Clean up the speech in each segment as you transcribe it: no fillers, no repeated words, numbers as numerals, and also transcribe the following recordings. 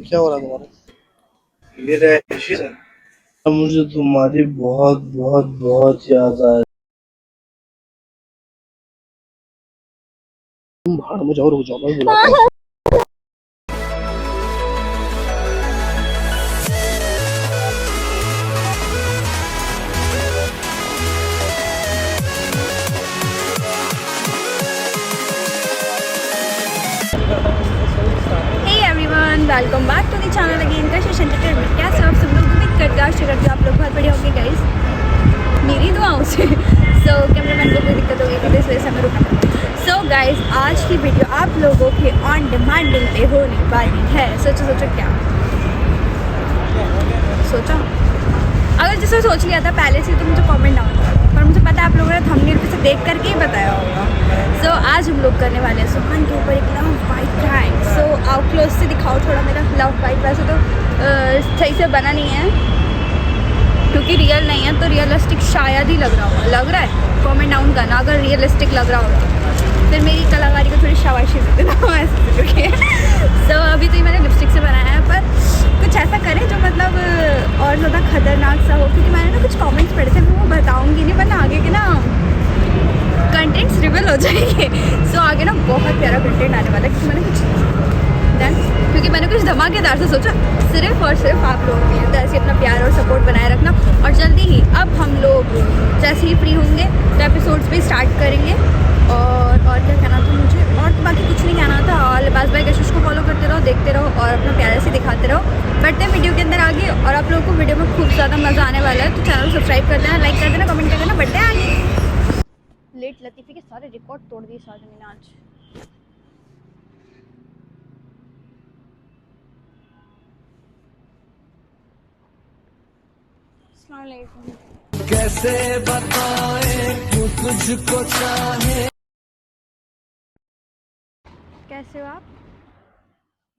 क्या हो रहा है तुम्हारा? ये रैशेस है। अब मुझे तुम्हारी बहुत बहुत बहुत याद आ रही। तुम भाड़ में जाओ, रुक जाओ, मैं बुलाता हूँ। Hey everyone, welcome back to the channel again Kashish entertainment. कैसे हो आप सब लोग? उम्मीद करते हैं आप लोग बहुत बढ़िया होंगे गाइस, मेरी दुआओं से। सो कैमरामैन को कोई दिक्कत होगी तो इस वजह से हमें रुकना पड़ा। सो गाइस, आज की वीडियो आप लोगों के ऑन डिमांडिंग पे होने वाली है। सोचो क्या सोचा? अगर जिसने सोच लिया था पहले से तो मुझे कमेंट डाउन करो, पर मुझे पता है आप लोगों ने थंबनेल पे से देख करके ही बताया होगा। सो आज हम लोग करने वाले हैं सुहान के ऊपर एक लव बाइट प्रैंक। सो आओ क्लोज से दिखाओ थोड़ा मेरा लव बाइट। वैसे तो सही से बना नहीं है क्योंकि रियल नहीं है, तो रियलिस्टिक शायद ही लग रहा है। कमेंट डाउन करना अगर रियलिस्टिक लग रहा हो तो, फिर मेरी कलाकारी को थोड़ी शाबाशी दे देना ऐसे करके। सो अभी तो ये मैंने लिपस्टिक से बनाया है, पर कुछ ऐसा करें जो मतलब और ज़्यादा खतरनाक सा हो, क्योंकि मैंने ना कुछ कमेंट्स पढ़े थे, मैं वो बताऊँगी नहीं वरना आगे के ना कंटेंट्स रिवील हो जाएंगे। सो आगे ना बहुत प्यारा कंटेंट आने वाला है, क्योंकि मैंने कुछ धमाकेदार से सोचा सिर्फ और सिर्फ आप लोगों के लिए। तो ऐसे अपना प्यार और सपोर्ट बनाए रखना, और जल्दी ही अब हम लोग जैसे ही फ्री होंगे तो एपिसोड्स भी स्टार्ट करेंगे। और क्या कहना था मुझे, और तो बाकी कुछ नहीं कहना था। और लिबास भाई कशिश को फॉलो करते रहो, देखते रहो और अपना प्यार से दिखाते रहो। बढ़ते हैं वीडियो के अंदर आगे, और आप लोगों को वीडियो में खूब ज़्यादा मज़ा आने वाला है। तो चैनल सब्सक्राइब कर देना, लाइक कर देना, कमेंट कर देना। बढ़ते हैं आगे। लेट लतीफ़ी के सारे रिकॉर्ड तोड़ दिए साजन ने आज। अस्सलाम वालेकुम। कैसे बताएं क्यों तुझको चाहे। कैसे हो आप?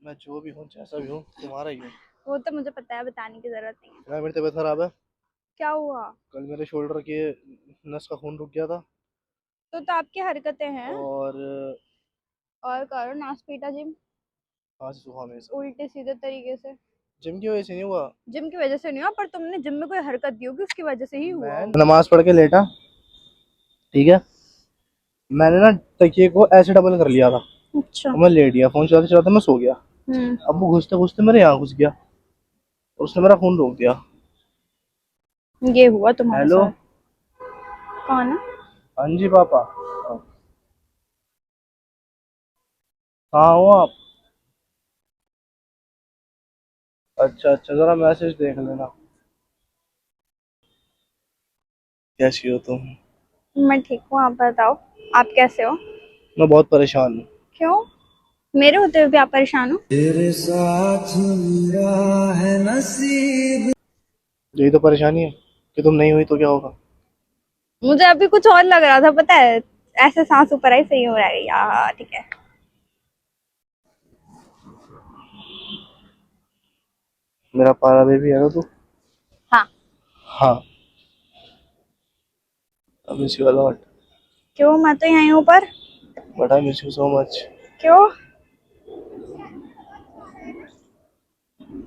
मैं जो भी हूँ, जैसा भी हूँ, तुम्हारा ही हूँ। वो तो मुझे पता है, बताने की जरूरत नहीं है। यार मेरी तबीयत खराब है। क्या हुआ? कल मेरे शोल्डर के नस का खून रुक गया था। तो आपकी हरकतें हैं। और और करो नाश पीटा जिम आज सुबह में सब उल्टे सीधे तरीके से। जिम की वजह से नहीं हुआ। जिम की वजह से नहीं हुआ, पर तुमने जिम में कोई हरकत दी होगी, उसकी वजह से ही हुआ मैं होगा। नमाज पढ़ के लेटा, ठीक है। मैंने ना तकिए को ऐसे डबल कर लिया था, अच्छा। और मैं लेट गया, फोन चलाते चलाते मैं सो गया। अब वो घुसते घुसते मेरे यहाँ घुस गया और उसने मेरा खून रोक दिया। ये हुआ तुम्हारे हेलो। साथ? कौन है? हाँ जी पापा। कहाँ हो आप? अच्छा अच्छा, जरा मैसेज देख लेना। कैसी हो तुम? मैं ठीक हूँ, आप बताओ आप कैसे हो? मैं बहुत परेशान हूँ। क्यों? मेरे होते हुए भी आप परेशान हो? तेरे साथ मेरा है नसीब। यही तो परेशानी है कि तुम नहीं हुई तो क्या होगा। मुझे अभी कुछ और लग रहा था, पता है। ऐसे सांस ऊपर आई सही हो रहा है यार, ठीक है। मेरा पारा बेबी है ना तू? हाँ। हाँ। I miss you a lot. क्यों? मैं तो यहीं हूँ पर। But I miss you so much. क्यों?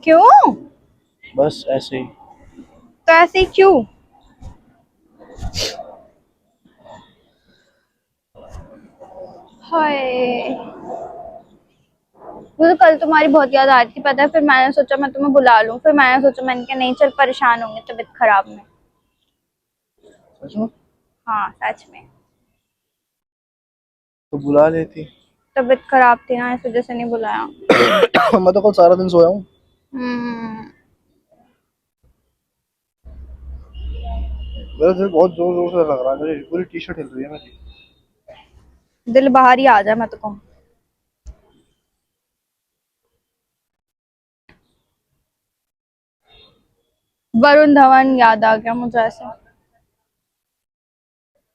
क्यों? बस ऐसे ही। तो ऐसे ही क्यों? हाय, मुझे कल तुम्हारी बहुत याद आ रही थी, पता है। फिर मैंने सोचा मैं तुम्हें बुला लूं, फिर मैंने सोचा, मैंने कहा नहीं चल, परेशान होंगे तबीयत खराब में। सच में? हाँ सच में। तो बुला लेती। तबीयत खराब थी ना, इस वजह से नहीं बुलाया। मैं तो कल सारा दिन सोया हूँ। हम्म। मेरा दिल बहुत जोर जोर से लग रहा है, मेरी पूरी टी शर्ट हिल रही है मेरी। दिल बाहर ही आ जाए, मैं तो कहूँ। वरुण धवन याद आ गया मुझे ऐसे।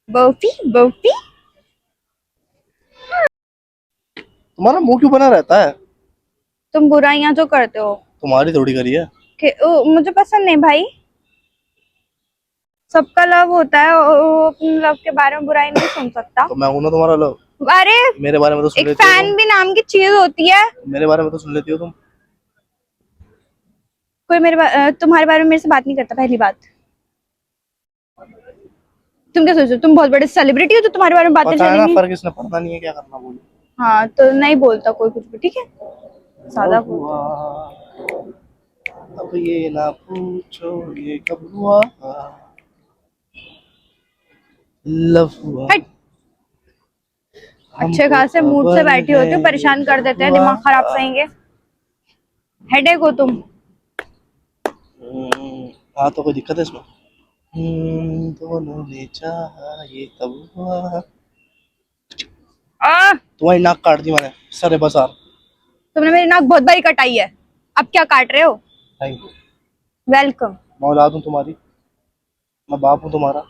बर्फी बर्फी। तुम्हारा मुंह क्यों बना रहता है? तुम बुराइयां जो करते हो तुम्हारी थोड़ी करी है। मुझे पसंद नहीं भाई। सबका लव होता है, वो अपने लव के बारे में बुराई नहीं सुन सकता। तो मैं हूं ना तुम्हारा लव। अरे मेरे बारे में तो सुन एक लेती हो फैन तुम। भी नाम की चीज होती है। मेरे बारे में तो सुन लेती हो तुम। कोई तुम्हारे बारे में मेरे से बात नहीं करता, पहली बात। तुम क्या सोचते हो तुम बहुत बड़े सेलिब्रिटी हो तो तुम्हारे बारे में बातें पता है ना, चलेंगी? फर्क इसने पड़ना नहीं है, क्या करना बोलो। हाँ तो नहीं बोलता कोई कुछ भी, ठीक है, सादा लव हुआ, अब ये ना पूछो ये कब हुआ, लव हुआ। हट। अच्छे हमको खासे मूड से खबर बैठी है होती हो, ये परेशान कर कब देते हैं, हुआ। दिमाग खराब सहेंगे। हेडेक हो तुम। हाँ तो कोई दिक्कत है इसमें? दोनों ने चाहा ये कब हुआ। आ तुम्हारी नाक काट दी मैंने, सरे बसार। तुमने मेरी नाक बहुत बारी कटाई है, अब क्या काट रहे हो? Thank you. वेलकम। मैं औलाद हूँ तुम्हारी, मैं बाप हूँ तुम्हारा।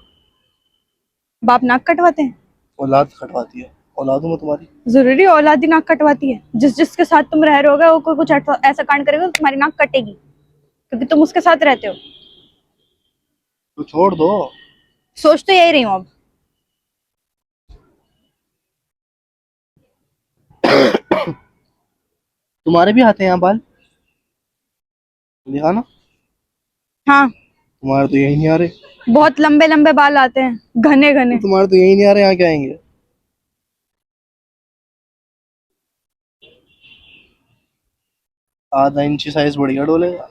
बाप नाक कटवाते हैं? औलाद कटवाती है, औलाद हूँ मैं तुम्हारी। जरूरी औलादी नाक कटवाती है? जिसके साथ तुम रह रहे होगे वो कोई कुछ ऐसा कांड करेगा तो तुम्हारी नाक कटेगी, क्योंकि तुम उसके साथ रहते हो। तो छोड़ दो। सोच तो यही रही हूँ अब। तुम्हारे भी आते हैं यहाँ बाल, देखा ना? हाँ, तुम्हारे तो यही नहीं आ रहे। बहुत लंबे लंबे बाल आते हैं, घने तो घने। तुम्हारे तो यही नहीं आ रहे, यहाँ क्या आएंगे? आधा इंची साइज बढ़िया डोलेगा।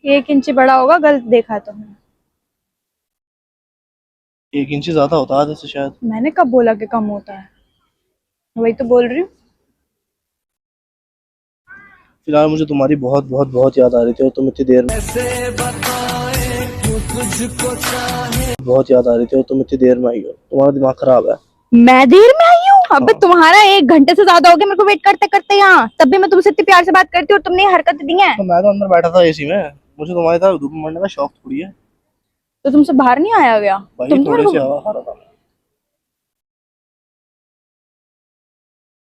1 इंच बड़ा होगा, गलत देखा तो। 1 इंची ज्यादा होता है आधे से शायद। मैंने कब बोला कि कम होता है? वही तो बोल रही हूँ। फिलहाल मुझे तुम्हारी बहुत बहुत बहुत याद आ रही थी, और तुम इतनी देर में कैसे बताए क्यों तुझको चाहे। बहुत याद आ रही थी, और तुम इतनी देर में आई हो, तुम्हारा दिमाग खराब है। मैं देर में आई हूँ? अबे हाँ। तुम्हारा 1 घंटे से ज्यादा हो गया मेरे को वेट करते करते यहाँ, तब भी मैं तुमसे इतनी प्यार से बात करती हूँ और तुमने ये हरकत दी है। तो मैं तो अंदर बैठा था एसी में, मुझे तुम्हारे साथ धूप में मरने का शौक थोड़ी है। तो तुमसे बाहर नहीं आया गया? भाई तुम तो मेरे थोड़े को। से हवा खा रहा था।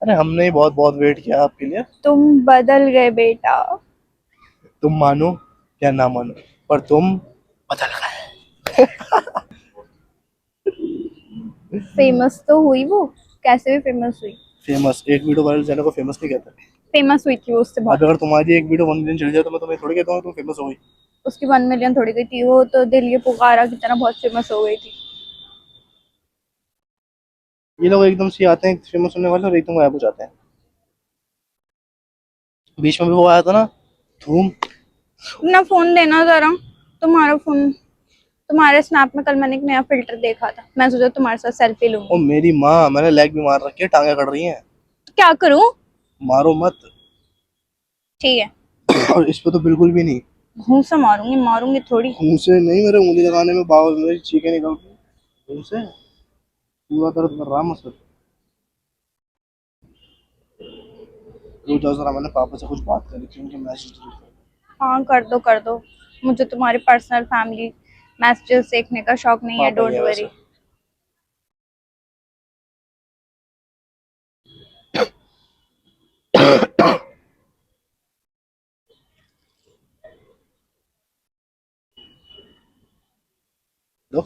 अरे हमने ही बहुत बहुत वेट किया आपके लिए। तुम बदल गए बेटा। तुम मानो या ना मानो, पर तुम बदल गए। फेमस तो हुई वो, कैसे भी फेमस हुई। फेमस, एक वीडियो वायरल जाने को फेमस नहीं कहते। फेमस हुई थी वो उससे अब बहुत। अगर तुम्हारी एक वीडियो 1 मिलियन चल जाए तो मैं तुम्हें थोड़ी कहता हूँ तुम फेमस हो गई। उसकी 1 मिलियन थोड़ी गई थी, वो तो दिल ये पुकारा की तरह बहुत फेमस हो गई थी। ये लोग एकदम से आते हैं फेमस होने वाले और एकदम गायब हो जाते हैं। बीच में भी वो आया था ना, धूम। ना फोन देना जरा, तुम्हारा फोन। तुम्हारे स्नैप में कल मैंने एक नया फिल्टर देखा था, मैं सोचा तुम्हारे साथ सेल्फी ओ लूंगी। मेरी माँ, मैंने लेग भी मार रखी है, टांगे कट रही हैं। तो क्या करूं? मारो मत। ठीक है, और इस पे तो बिल्कुल भी नहीं। घूं से मारूंगी, मारूंगी थोड़ी। मुंह से नहीं, मेरे उंगली लगाने में बाल मेरी चीखें निकल रही मुंह से, पूरा दर्द कर रहा है मुझसे। रुक जाओ जरा, मैंने पापा से कुछ बात करी थी, उनके मैसेज। हाँ कर दो कर दो, मुझे तुम्हारी पर्सनल फैमिली मैसेजेस देखने का शौक नहीं है, पापा ही डोंट है वरी। वैसे। लो।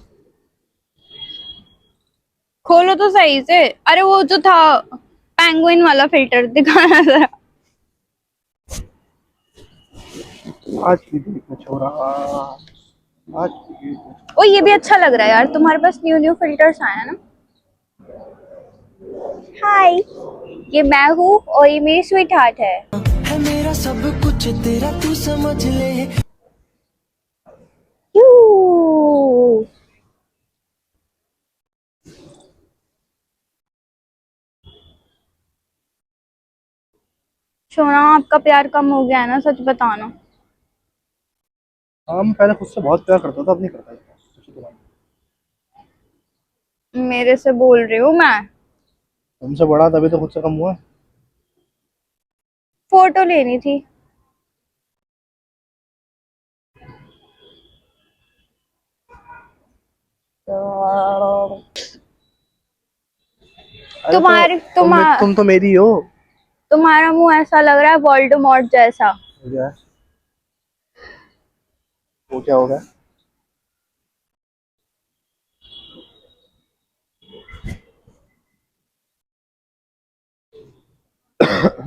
खोलो तो सही से, अरे वो जो था पेंगुइन वाला फिल्टर दिखाना जरा। आज की डेट में छोरा, आज की डेट में। ओ ये भी अच्छा लग रहा है यार, तुम्हारे पास न्यू न्यू फिल्टर्स आए हैं ना। हाय, ये मैं हूँ और ये मेरी स्वीट हार्ट है मेरा सब कुछ तेरा तू समझ ले। यू। सोना आपका प्यार कम हो गया है ना, सच बताना। हाँ मैं पहले खुद से बहुत प्यार करता था, अब नहीं करता इतना। सच्ची तो बात है। मेरे से बोल रही हूँ मैं। तुमसे बड़ा तभी तो खुद से कम हुआ है। फोटो लेनी थी। अरे तो तुम्हारी तुम तो मेरी हो। तुम्हारा मुंह ऐसा लग रहा है वोल्डेमॉर्ट जैसा। हो गया, वो क्या हो गया?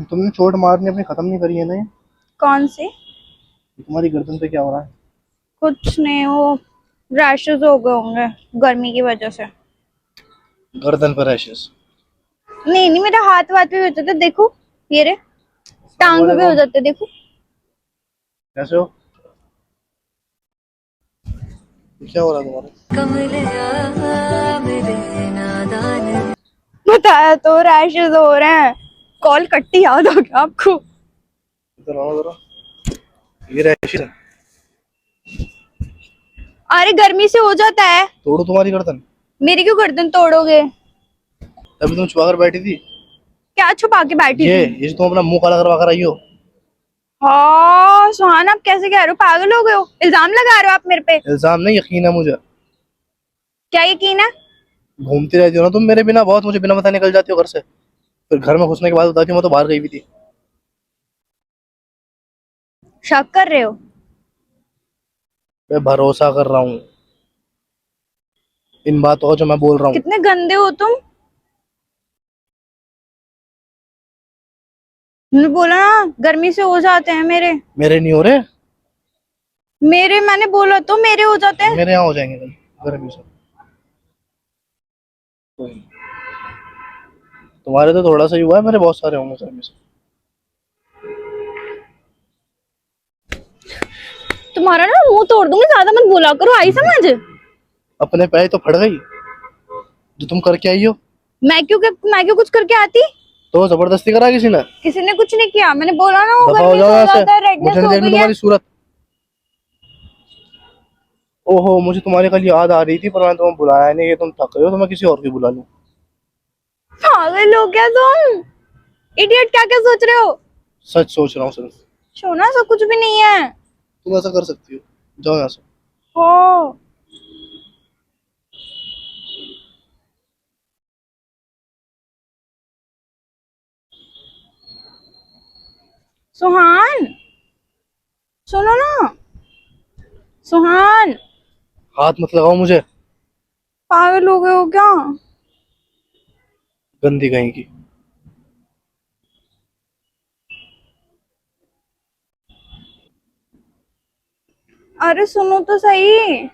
तुमने चोट मारनी अपनी खत्म नहीं करी है ना ये? कौन सी? तुम्हारी गर्दन पे क्या हो रहा है? कुछ नहीं, वो रैशेस हो गए होंगे गर्मी की वजह से। गर्दन पर रैशेस? नहीं नहीं, मेरे हाथ वाथ भी हो जाते, देखो ये रे, टांग पे भी हो जाते, देखो। कैसे हो? क्या हो रहा है तुम्हारे? बताया तो, रैशेस हो रहे हैं। कॉल कट्टी याद हो गया आपको? इधर आओ जरा। ये रैशेस है? अरे गर्मी से हो जाता है। तोड़ो तुम्हारी गर्दन। मेरी क्यों गर्दन तोड़ोगे? तभी तुम छुपा कर बैठी थी। क्या छुपा के बैठी ये थी? ये जो तुम अपना मुंह काला करवा कर आई हो। हाँ सुहान, आप कैसे कह रहे हो? पागल हो गए हो? इल्जाम लगा रहे हो आप मेरे पे? इल्जाम नहीं, यकीन है मुझे। क्या यकीन है? घूमती रहती हो ना तुम मेरे बिना बहुत, मुझे बिना बताए निकल जाती हो घर से, फिर घर में घुसने के बाद बताती हो मैं तो बाहर गई हुई थी। शक कर रहे हो? मैं भरोसा कर रहा हूँ इन बातों का जो मैं बोल रहा हूँ। कितने गंदे हो तुम। मैंने बोला ना, गर्मी से हो जाते हैं मेरे। मेरे नहीं हो रहे? मेरे मैंने बोला तो, मेरे हो जाते हैं। मेरे यहाँ हो जाएंगे कल गर्मी से। कोई नहीं। तुम्हारे तो थोड़ा सा ही हुआ है, मेरे बहुत सारे होंगे गर्मी से। तुम्हारा ना मुंह तोड़ दूंगी, ज्यादा मत बोला करो, आई समझ? अपने पैर तो फट गई जो तुम करके आई हो। मैं क्यों कुछ करके आती? तो जबरदस्ती करा किसी ने? किसी ने कुछ नहीं किया, मैंने बोला ना, वो दफा हो गर्मी जाओ से हो यहाँ से, जाता है, रेडनेस मुझे नहीं हो देखनी गई है। तुम्हारी सूरत। ओहो, मुझे तुम्हारी कल याद आ रही थी पर मैंने तुम्हें बुलाया नहीं, कि तुम थक गए हो तो मैं किसी और की बुला लूं। पागल हो क्या तुम? इडियट, क्या क्या सोच रहे हो? सच सोच रहा हूँ सिर्फ। सोना सा कुछ भी नहीं है। तुम ऐसा कर सकती हो? जाओ यहाँ से। हो सुहान, सुनो ना, सुहान। हाथ मत लगाओ मुझे, पागल हो गए हो क्या? गंदी कहीं की। अरे सुनो तो सही।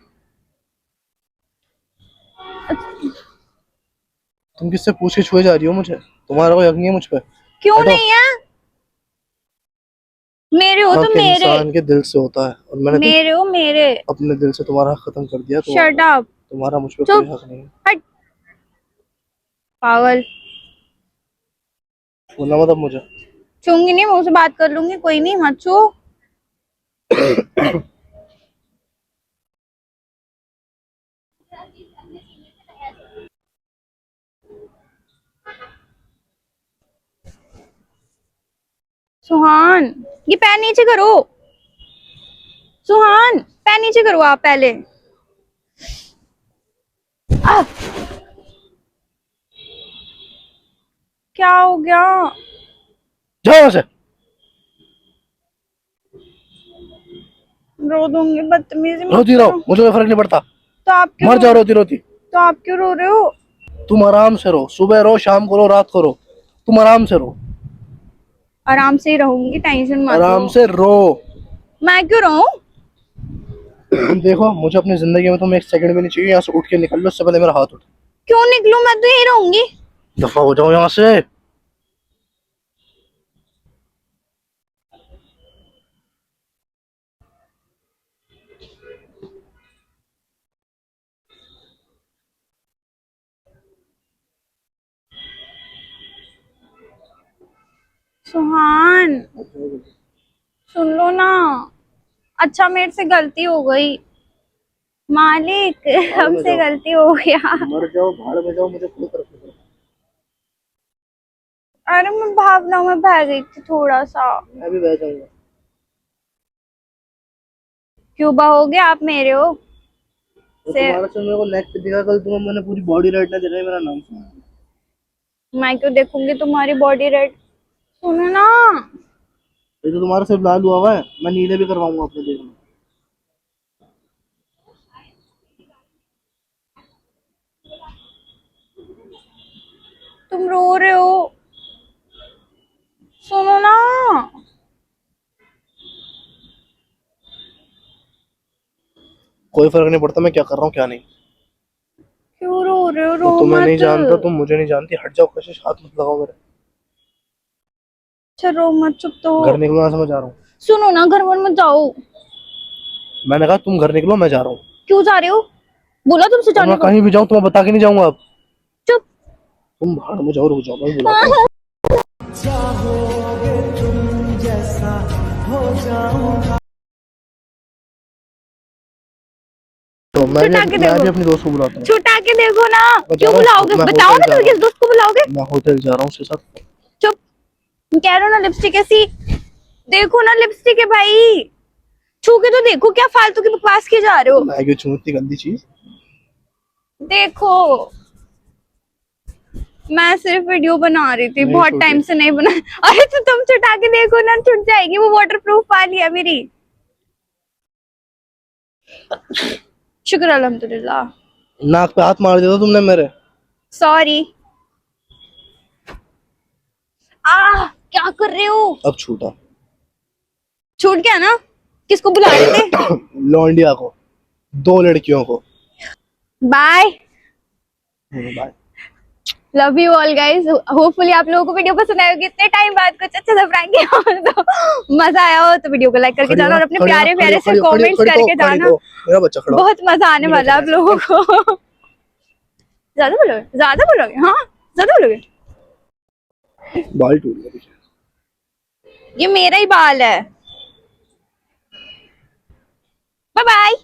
तुम किससे पूछ के छुए जा रही हो मुझे? तुम्हारा कोई हक नहीं है मुझ पे। क्यों हटो। नहीं है? मेरे हो हक तुम, मेरे। इंसान के दिल से होता है और मैंने तो मेरे हो मेरे। अपने दिल से तुम्हारा हक खत्म कर दिया। शट तुम्हारा अप। तुम्हारा मुझ पे कोई चुप। हक नहीं है। हट। पागल। छूना मत अब मुझे। छूंगी नहीं, मुंह से बात कर लूंगी, कोई नहीं, मत छू। सुहान, ये पैर नीचे करो। सुहान, पैर नीचे करो आप पहले। आह! क्या हो गया? जाओ यहाँ से। रो दूंगी, बदतमीजी मत रोती रहो, करो। मुझे कोई फर्क नहीं पड़ता। तो आप क्यों मर रो जाओ रहे? रोती रोती। तो आप क्यों रो रहे हो? तुम आराम से रहो, सुबह रहो, शाम को रहो, रात को रहो, तुम आराम से रहो। आराम से ही रहूंगी, टेंशन मत लो। आराम से रो। मैं क्यों रहूं? देखो, मुझे अपनी जिंदगी में तुम एक सेकंड भी नहीं चाहिए। यहाँ से उठ के निकल लो, उससे पहले मेरा हाथ उठ। क्यों निकलूं? मैं तो यही रहूंगी। दफा हो जाओ यहाँ से। सुहान, सुन लो ना। अच्छा, मेरे से गलती हो गई मालिक, हमसे गलती हो गया। मर जाओ, भाड़ में जाओ, मुझे कोई फर्क नहीं पड़ता। अरे मैं भावनाओं में बह गई थी थोड़ा सा। मैं भी बह जाऊंगा। क्यों बहोगे? आप मेरे हो। तो से तुम्हारा से मेरे को नेक पे दिखा कल, तुम्हें मैंने पूरी बॉडी रेड ना दे रही मेरा नाम सुना। मैं क्यों देखूंगी तुम्हारी बॉडी रेड? सुनो ना। ये तो तुम्हारा सिर्फ लाल हुआ है, मैं नीले भी करवाऊंगा अपने देश में। तुम रो रहे हो? सुनो ना। कोई फर्क नहीं पड़ता मैं क्या कर रहा हूँ क्या नहीं। क्यों रो रहे हो? रो तो तुम्हें नहीं मत। जानता, तुम मुझे नहीं जानती, हट जाओ, कशिश हाथ मत लगाओ मेरे। अच्छा रो मत, चुप तो हो। घर निकलो यहाँ से, मैं जा रहा हूँ। सुनो ना, घर वर मत जाओ। मैंने कहा तुम घर निकलो, मैं जा रहा हूँ। क्यों जा रहे हो? बोला तुमसे और जाने मैं को। कहीं भी जाऊँ तुम्हें बता के नहीं जाऊंगा अब। चुप। तुम भाड़ में जाओ, रुक जाओ, मैं बुलाता हूँ। चाहोगे तुम जैसा हो जाऊंगा। तो छुटा के मैं देखो। भी अपनी दोस्त को बुलाता हूँ। छुटा के देखो ना। मैं जा क्यों रहा हूँ, बुलाओगे? मैं बताओ होटल ना, जा तुम रहा किस दोस्त को बुलाओगे? हूँ, मैं होटल जा रहा हूँ उसके साथ। चुप। कह रहे हो ना लिपस्टिक ऐसी। देखो ना लिपस्टिक है भाई। छू के तो देखो, क्या फालतू की बकवास किए जा रहे हो? मैं क्यों छूं इतनी गंदी चीज। देखो, मैं सिर्फ वीडियो बना रही थी, नहीं बहुत छूटी। टाइम से नहीं बना। अरे तो तुम छुटा के देखो ना, छुट जाएगी वो, वाटर प्रूफ वाली है मेरी। शुक्र अल्हम्दुलिल्लाह। नाक पे हाथ मार दिया था तुमने मेरे। सॉरी। क्या कर रहे हो? अब छूटा। छूट गया ना? किसको बुला रहे थे? लौंडिया को, 2 लड़कियों को। Bye. Bye. Love you all guys. Hopefully आप लोगों को वीडियो पसंद आएगी। इतने टाइम बाद कुछ अच्छा सा प्रैंक किया हो तो मजा आया हो तो वीडियो को लाइक करके खड़ी हो जाना ना, और अपने खड़ी हो ना, प्यारे खड़ी प्यारे हो, से खड़ी हो, खड़ी हो, कमेंट्स खड़ी हो, करके खड़ी जाना। हो। मेरा बच्चा खड़ा हो। बहुत मजा आने वाला है आप लोगों को। ज्यादा बोलोगे? ज्यादा बोलोगे? हाँ, ज्यादा बोलोगे। बाल टूट गया पीछे। ये मेरा ही बाल है। Bye bye.